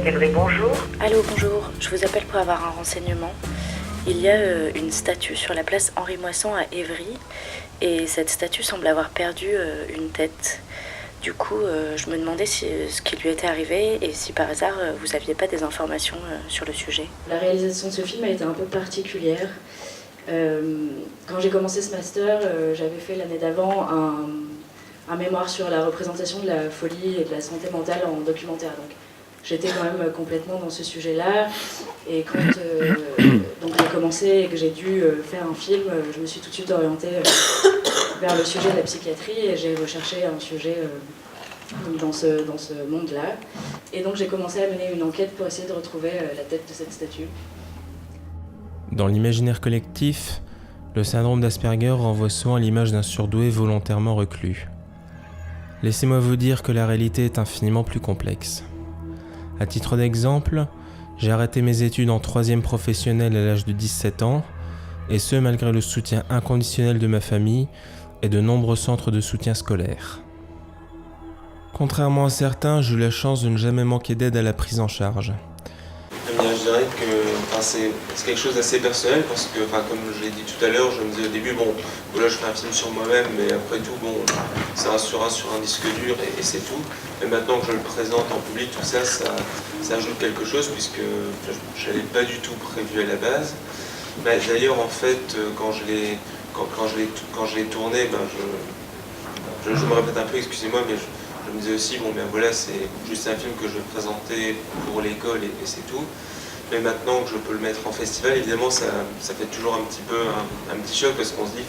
Evry, bonjour. Allô, bonjour. Je vous appelle pour avoir un renseignement. Il y a une statue sur la place Henri Moisson à Évry et cette statue semble avoir perdu une tête. Du coup, je me demandais ce qui lui était arrivé et si par hasard vous aviez pas des informations sur le sujet. La réalisation de ce film a été un peu particulière. Quand j'ai commencé ce master, j'avais fait l'année d'avant un mémoire sur la représentation de la folie et de la santé mentale en documentaire. Donc, j'étais quand même complètement dans ce sujet-là. Et quand donc j'ai commencé et que j'ai dû faire un film, je me suis tout de suite orientée vers le sujet de la psychiatrie et j'ai recherché un sujet dans ce monde-là. Et donc j'ai commencé à mener une enquête pour essayer de retrouver la tête de cette statue. Dans l'imaginaire collectif, le syndrome d'Asperger renvoie souvent à l'image d'un surdoué volontairement reclus. Laissez-moi vous dire que la réalité est infiniment plus complexe. À titre d'exemple, j'ai arrêté mes études en 3e professionnelle à l'âge de 17 ans, et ce malgré le soutien inconditionnel de ma famille et de nombreux centres de soutien scolaire. Contrairement à certains, j'ai eu la chance de ne jamais manquer d'aide à la prise en charge. Je dirais que c'est quelque chose d'assez personnel parce que, comme je l'ai dit tout à l'heure, je me disais au début, voilà, je fais un film sur moi-même, mais après tout, ça restera sur un disque dur et c'est tout. Et maintenant que je le présente en public, tout ça, ça ajoute quelque chose puisque je n'avais pas du tout prévu à la base. D'ailleurs, en fait, quand je l'ai tourné, je me répète un peu, excusez-moi, mais je me disais aussi, voilà, c'est juste un film que je vais présenter pour l'école et c'est tout. Mais maintenant que je peux le mettre en festival, évidemment, ça fait toujours un petit peu un petit choc parce qu'on se dit,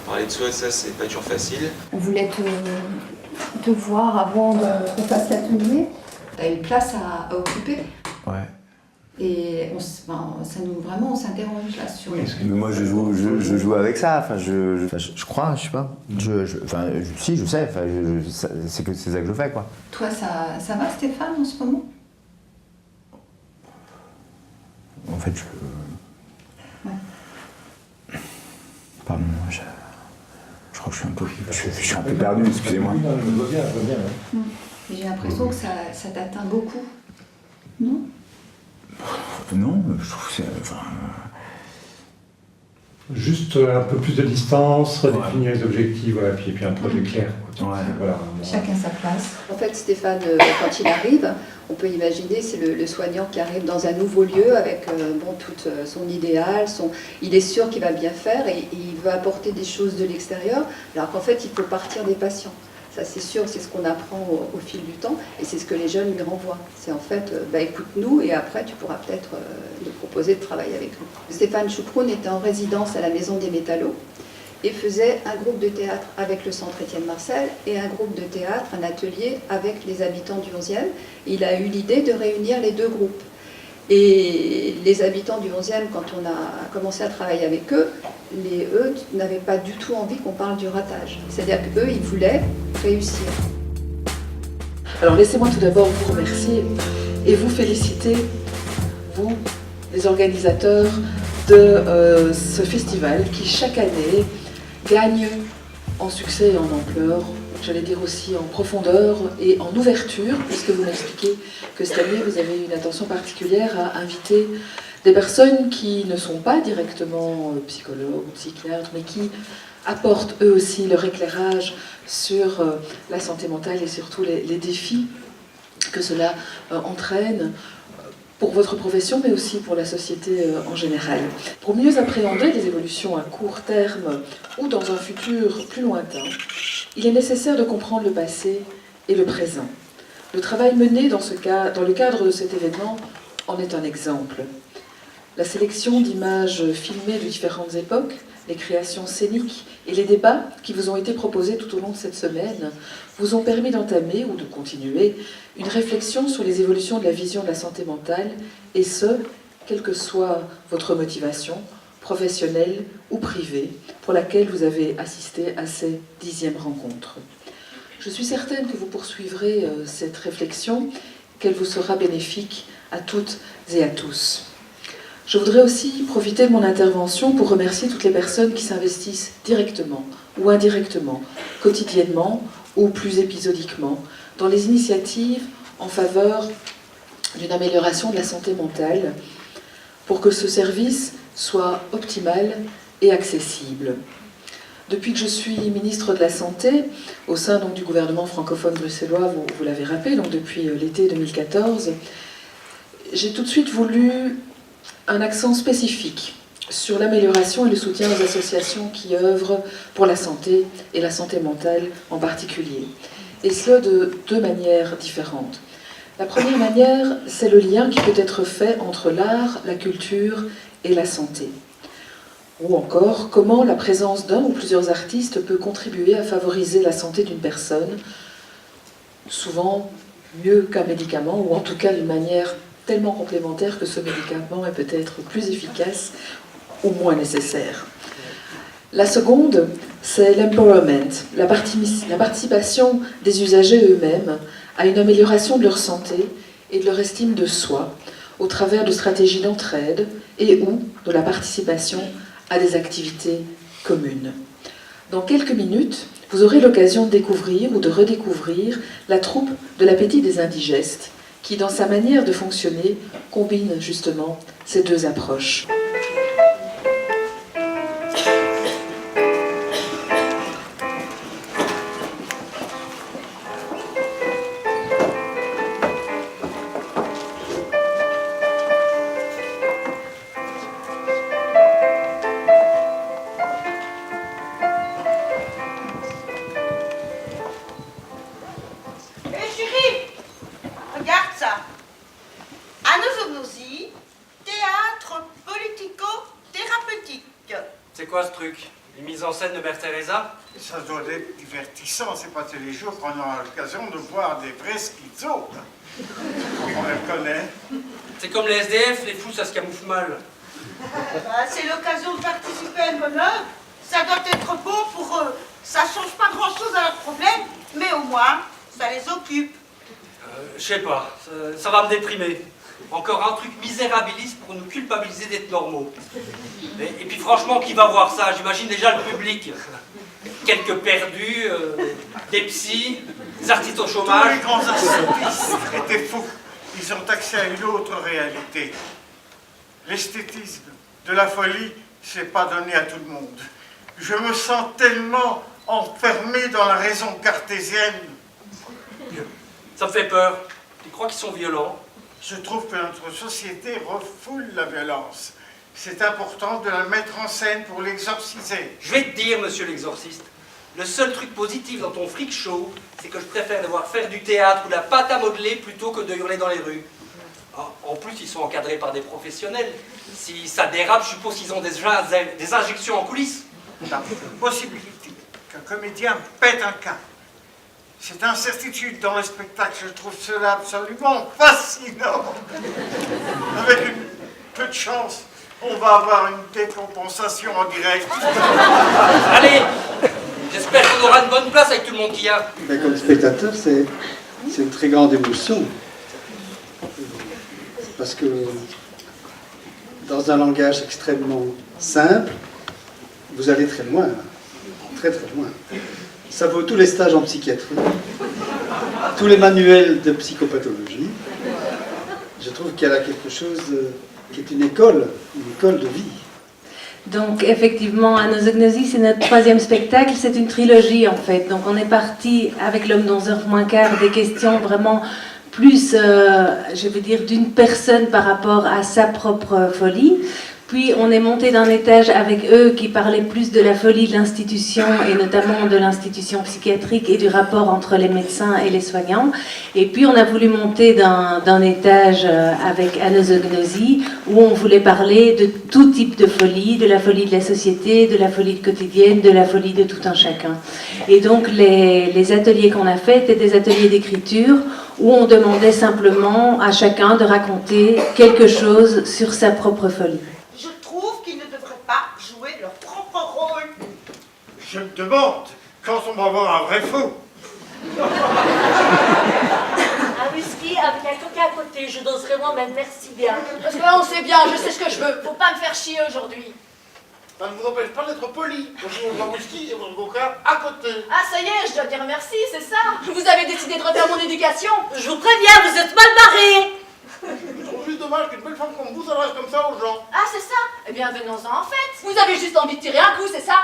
parler de soi, ça, c'est pas toujours facile. On voulait te voir avant qu'on fasse l'atelier. Tu as une place à occuper. Ouais. Et on s'interroge là sur... Oui, moi je joue avec ça, je crois, je sais pas. Si, je sais, c'est ça que je fais, quoi. Toi, ça va Stéphane en ce moment? En fait, Ouais. Pardon, je crois que je suis un peu perdu, excusez-moi. Je vois bien, ouais. Mais j'ai l'impression que ça t'atteint beaucoup, non? Non, je trouve que c'est... Juste un peu plus de distance, redéfinir les objectifs, voilà, puis un projet clair. Ouais. Voilà, Chacun sa place. En fait, Stéphane, quand il arrive, on peut imaginer, c'est le soignant qui arrive dans un nouveau lieu avec tout son idéal, il est sûr qu'il va bien faire et il veut apporter des choses de l'extérieur, alors qu'en fait, il faut partir des patients. Ça, c'est sûr, c'est ce qu'on apprend au fil du temps et c'est ce que les jeunes lui renvoient. C'est en fait, écoute-nous et après, tu pourras peut-être nous proposer de travailler avec nous. Stéphane Choucroune était en résidence à la Maison des Métallos et faisait un groupe de théâtre avec le Centre Étienne Marcel et un groupe de théâtre, un atelier avec les habitants du 11e. Il a eu l'idée de réunir les deux groupes. Et les habitants du 11e, quand on a commencé à travailler avec eux, eux n'avaient pas du tout envie qu'on parle du ratage. C'est-à-dire qu'eux, ils voulaient réussir. Alors laissez-moi tout d'abord vous remercier et vous féliciter, vous, les organisateurs de ce festival qui chaque année gagne en succès et en ampleur, j'allais dire aussi en profondeur et en ouverture, puisque vous m'expliquez que cette année vous avez une attention particulière à inviter des personnes qui ne sont pas directement psychologues ou psychiatres, mais qui apportent eux aussi leur éclairage sur la santé mentale et surtout les défis que cela entraîne pour votre profession, mais aussi pour la société en général. Pour mieux appréhender les évolutions à court terme ou dans un futur plus lointain, il est nécessaire de comprendre le passé et le présent. Le travail mené dans le cadre de cet événement en est un exemple. La sélection d'images filmées de différentes époques, les créations scéniques et les débats qui vous ont été proposés tout au long de cette semaine vous ont permis d'entamer ou de continuer une réflexion sur les évolutions de la vision de la santé mentale, et ce, quelle que soit votre motivation, professionnelle ou privée, pour laquelle vous avez assisté à ces 10e rencontres. Je suis certaine que vous poursuivrez cette réflexion, qu'elle vous sera bénéfique à toutes et à tous. Je voudrais aussi profiter de mon intervention pour remercier toutes les personnes qui s'investissent directement ou indirectement, quotidiennement ou plus épisodiquement, dans les initiatives en faveur d'une amélioration de la santé mentale pour que ce service soit optimal et accessible. Depuis que je suis ministre de la Santé, au sein donc, du gouvernement francophone bruxellois, vous l'avez rappelé, donc depuis l'été 2014, j'ai tout de suite voulu un accent spécifique sur l'amélioration et le soutien aux associations qui œuvrent pour la santé et la santé mentale en particulier. Et cela de deux manières différentes. La première manière, c'est le lien qui peut être fait entre l'art, la culture et la santé. Ou encore, comment la présence d'un ou plusieurs artistes peut contribuer à favoriser la santé d'une personne, souvent mieux qu'un médicament, ou en tout cas d'une manière tellement complémentaire que ce médicament est peut-être plus efficace ou moins nécessaire. La seconde, c'est l'empowerment, la participation des usagers eux-mêmes à une amélioration de leur santé et de leur estime de soi, au travers de stratégies d'entraide et ou de la participation à des activités communes. Dans quelques minutes, vous aurez l'occasion de découvrir ou de redécouvrir la troupe de l'Appétit des Indigestes, qui, dans sa manière de fonctionner, combine justement ces deux approches. Ça doit être divertissant, c'est pas tous les jours qu'on a l'occasion de voir des vrais schizos. On les connaît. C'est comme les SDF, les fous ça se camoufle mal. C'est l'occasion de participer à une bonne œuvre. Ça doit être bon pour eux. Ça change pas grand chose à leurs problèmes, mais au moins, ça les occupe. Je sais pas, ça va me déprimer. Encore un truc misérabiliste pour nous culpabiliser d'être normaux. Et puis franchement, qui va voir ça? J'imagine déjà le public. Quelques perdus, des psys, des artistes au chômage. Tous les grands artistes étaient fous. Ils ont accès à une autre réalité. L'esthétisme de la folie, c'est pas donné à tout le monde. Je me sens tellement enfermé dans la raison cartésienne. Ça me fait peur. Tu crois qu'ils sont violents? Je trouve que notre société refoule la violence. C'est important de la mettre en scène pour l'exorciser. Je vais te dire, monsieur l'exorciste, le seul truc positif dans ton freak show, c'est que je préfère devoir faire du théâtre ou de la pâte à modeler plutôt que de hurler dans les rues. En plus, ils sont encadrés par des professionnels. Si ça dérape, je suppose qu'ils ont des injections en coulisses. La possibilité qu'un comédien pète un câble. Cette incertitude dans le spectacle, je trouve cela absolument fascinant. Avec un peu de chance, on va avoir une décompensation en direct. Allez, j'espère qu'on aura une bonne place avec tout le monde qu'il y a. Mais comme spectateur, c'est une très grande émotion. Parce que dans un langage extrêmement simple, vous allez très loin. Très très loin. Ça vaut tous les stages en psychiatrie, tous les manuels de psychopathologie. Je trouve qu'il y a là quelque chose qui est une école de vie. Donc effectivement, Anosognosie, c'est notre troisième spectacle, c'est une trilogie en fait. Donc on est parti avec l'homme d'11h moins quart des questions vraiment plus, je veux dire, d'une personne par rapport à sa propre folie. Puis on est monté d'un étage avec eux qui parlaient plus de la folie de l'institution et notamment de l'institution psychiatrique et du rapport entre les médecins et les soignants. Et puis on a voulu monter d'un étage avec Anosognosie où on voulait parler de tout type de folie, de la folie de la société, de la folie quotidienne, de la folie de tout un chacun. Et donc les ateliers qu'on a faits étaient des ateliers d'écriture où on demandait simplement à chacun de raconter quelque chose sur sa propre folie. Leur propre rôle. Je me demande quand on va voir un vrai fou. Un whisky avec un coca à côté, je doserai moi-même, merci bien. Parce que là on sait bien, je sais ce que je veux, faut pas me faire chier aujourd'hui. Ça ne vous empêche pas d'être poli. Vous un whisky et votre coca à côté. Ah ça y est, je dois dire merci, c'est ça. Vous avez décidé de refaire mon éducation. Je vous préviens, vous êtes mal barrés. Je trouve juste dommage qu'une belle femme comme vous s'adresse comme ça aux gens. Ah, c'est ça? Eh bien, venons-en en fait. Vous avez juste envie de tirer un coup, c'est ça?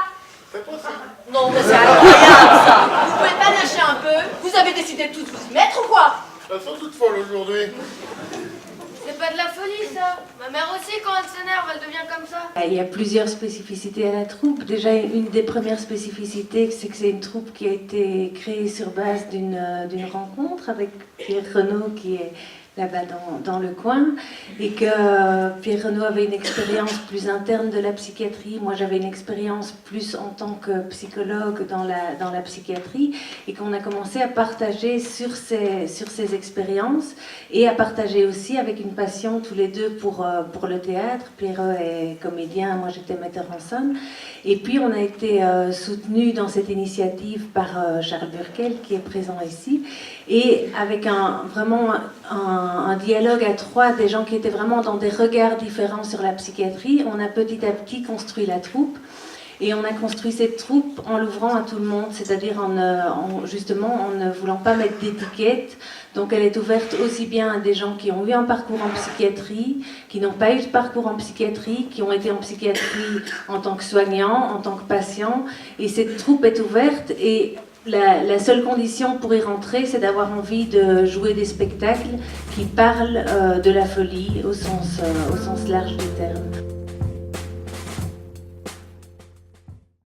C'est possible. Non, mais c'est incroyable ça. Vous pouvez pas lâcher un peu? Vous avez décidé de tous vous y mettre ou quoi? Elles sont toutes folles aujourd'hui. C'est pas de la folie ça. Ma mère aussi quand elle s'énerve, elle devient comme ça. Il y a plusieurs spécificités à la troupe. Déjà, une des premières spécificités, c'est que c'est une troupe qui a été créée sur base d'une rencontre avec Pierre Renaud qui est là-bas dans le coin, et que Pierre Renaud avait une expérience plus interne de la psychiatrie. Moi, j'avais une expérience plus en tant que psychologue dans la psychiatrie, et qu'on a commencé à partager sur ces expériences, et à partager aussi avec une passion tous les deux pour le théâtre. Pierre est comédien, moi j'étais metteur en scène, et puis on a été soutenus dans cette initiative par Charles Burkel, qui est présent ici, et avec vraiment un dialogue à trois, des gens qui étaient vraiment dans des regards différents sur la psychiatrie. On a petit à petit construit la troupe, et on a construit cette troupe en l'ouvrant à tout le monde, c'est-à-dire justement en ne voulant pas mettre d'étiquette. Donc elle est ouverte aussi bien à des gens qui ont eu un parcours en psychiatrie, qui n'ont pas eu de parcours en psychiatrie, qui ont été en psychiatrie en tant que soignants, en tant que patients, et cette troupe est ouverte. Et la seule condition pour y rentrer, c'est d'avoir envie de jouer des spectacles qui parlent de la folie au sens large du terme.